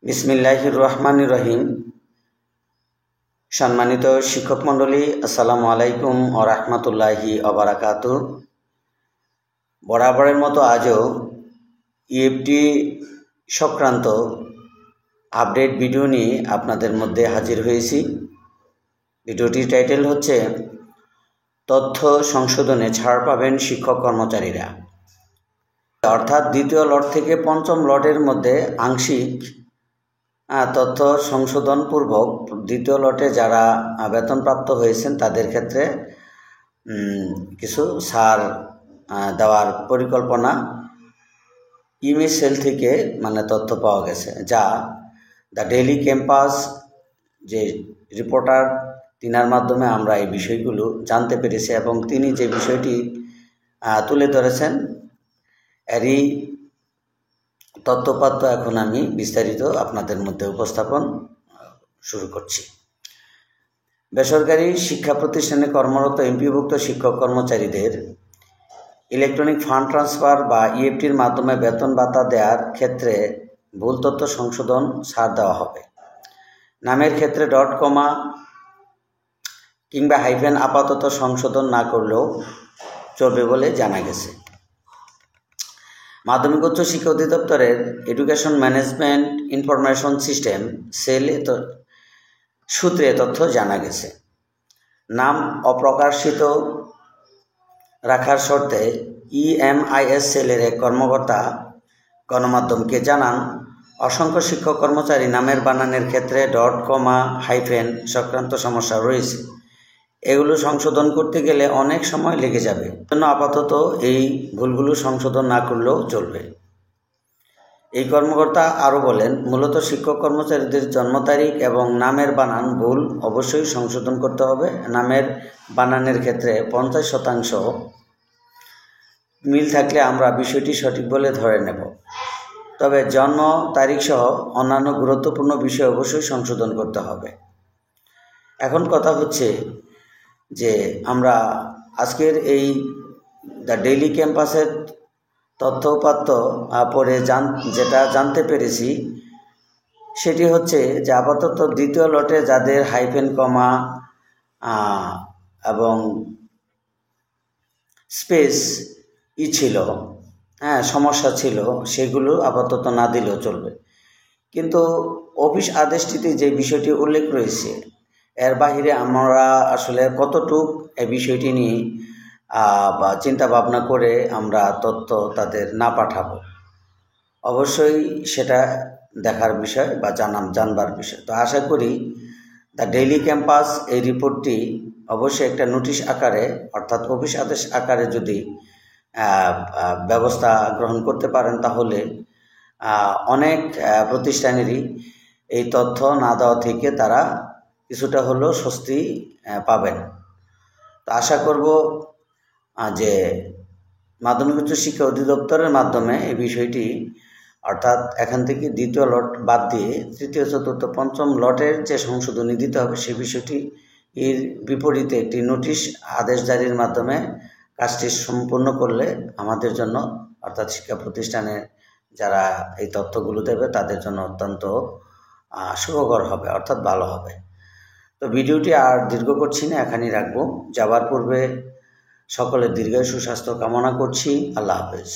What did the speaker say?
বিসমিল্লাহির রহমানির রহিম। সম্মানিত শিক্ষক মণ্ডলী, আসসালামু আলাইকুম ও রহমতুল্লাহি অবরাকাতু। বরাবরের মতো আজও ইএফটি সংক্রান্ত আপডেট ভিডিও নিয়ে আপনাদের মধ্যে হাজির হয়েছি। ভিডিওটির টাইটেল হচ্ছে তথ্য সংশোধনে ছাড় পাবেন শিক্ষক কর্মচারীরা। অর্থাৎ দ্বিতীয় লট থেকে পঞ্চম লটের মধ্যে আংশিক তথ্য সংশোধনপূর্বক দ্বিতীয় লটে যারা বেতনপ্রাপ্ত হয়েছেন তাদের ক্ষেত্রে কিছু ছাড় দেওয়ার পরিকল্পনা ইমেজ সেল থেকে তথ্য পাওয়া গেছে, যা দ্য ডেইলি ক্যাম্পাস যে রিপোর্টার তিনার মাধ্যমে আমরা এই বিষয়গুলো জানতে পেরেছি এবং তিনি যে বিষয়টি তুলে ধরেছেন এরই তথ্যপাত্র এখন আমি বিস্তারিত আপনাদের মধ্যে উপস্থাপন শুরু করছি। বেসরকারি শিক্ষা প্রতিষ্ঠানে কর্মরত এমপিওভুক্ত শিক্ষক কর্মচারীদের ইলেকট্রনিক ফান্ড ট্রান্সফার বা ইএফটির মাধ্যমে বেতন ভাতা দেওয়ার ক্ষেত্রে ভুল তথ্য সংশোধন ছাড় দেওয়া হবে। নামের ক্ষেত্রে ডট কমা কিংবা হাইফেন আপাতত সংশোধন না করলেও চলবে বলে জানা গেছে। মাধ্যমিক উচ্চ শিক্ষা অধিদপ্তরের education management information system cell সূত্রে তথ্য জানা গেছে। নাম অপ্রকাশিত রাখার শর্তে ইএমআইএস সেলের এক কর্মকর্তা গণমাধ্যমকে জানান, অসংখ্য শিক্ষক কর্মচারী নামের বানানের ক্ষেত্রে ডট কমা হাইফেন সংক্রান্ত সমস্যা রয়েছে। এগুলো সংশোধন করতে গেলে অনেক সময় লেগে যাবে, জন্য আপাতত এই ভুলগুলো সংশোধন না করলেও চলবে। এই কর্মকর্তা আরও বলেন, মূলত শিক্ষক কর্মচারীদের জন্ম তারিখ এবং নামের বানান ভুল অবশ্যই সংশোধন করতে হবে। নামের বানানের ক্ষেত্রে 50% মিল থাকলে আমরা বিষয়টি সঠিক বলে ধরে নেব, তবে জন্ম তারিখ সহ অন্যান্য গুরুত্বপূর্ণ বিষয় অবশ্যই সংশোধন করতে হবে। এখন কথা হচ্ছে যে আমরা আজকের এই দ্য ডেইলি ক্যাম্পাসের তথ্যপাত্র পড়ে যেটা জানতে পেরেছি সেটি হচ্ছে যে আপাতত দ্বিতীয় লটে যাদের হাইফেন কমা এবং স্পেস ছিল, সমস্যা ছিল, সেগুলো আপাতত না দিলেও চলবে। কিন্তু অফিস আদেশটিতে যে বিষয়টি উল্লেখ রয়েছে এর বাহিরে আমরা আসলে কতটুক এই বিষয়টি নিয়ে বা চিন্তা ভাবনা করে আমরা তথ্য তাদের না পাঠাবো, অবশ্যই সেটা দেখার বিষয় বা জানবার বিষয়। তো আশা করি দ্য ডেইলি ক্যাম্পাস এই রিপোর্টটি অবশ্যই একটা নোটিশ আকারে অর্থাৎ অফিস আদেশ আকারে যদি ব্যবস্থা গ্রহণ করতে পারেন তাহলে অনেক প্রতিষ্ঠানেরই এই তথ্য না দেওয়া থেকে তারা কিছুটা হলেও স্বস্তি পাবেন। তো আশা করব যে মাধ্যমিক উচ্চ শিক্ষা অধিদপ্তরের মাধ্যমে এই বিষয়টি অর্থাৎ এখান থেকে দ্বিতীয় লট বাদ দিয়ে তৃতীয় চতুর্থ পঞ্চম লটের যে সংশোধনী দিতে হবে সেই বিষয়টি এর বিপরীতে একটি নোটিশ আদেশ জারির মাধ্যমে কাজটি সম্পূর্ণ করলে আমাদের জন্য অর্থাৎ শিক্ষা প্রতিষ্ঠানে যারা এই তথ্যগুলো দেবে তাদের জন্য অত্যন্ত সুখকর হবে, অর্থাৎ ভালো হবে। তো ভিডিওটি আর দীর্ঘ করছি না, এখানেই রাখবো। যাবার পূর্বে সকলের দীর্ঘায়ু সুস্বাস্থ্য কামনা করছি। আল্লাহ হাফেজ।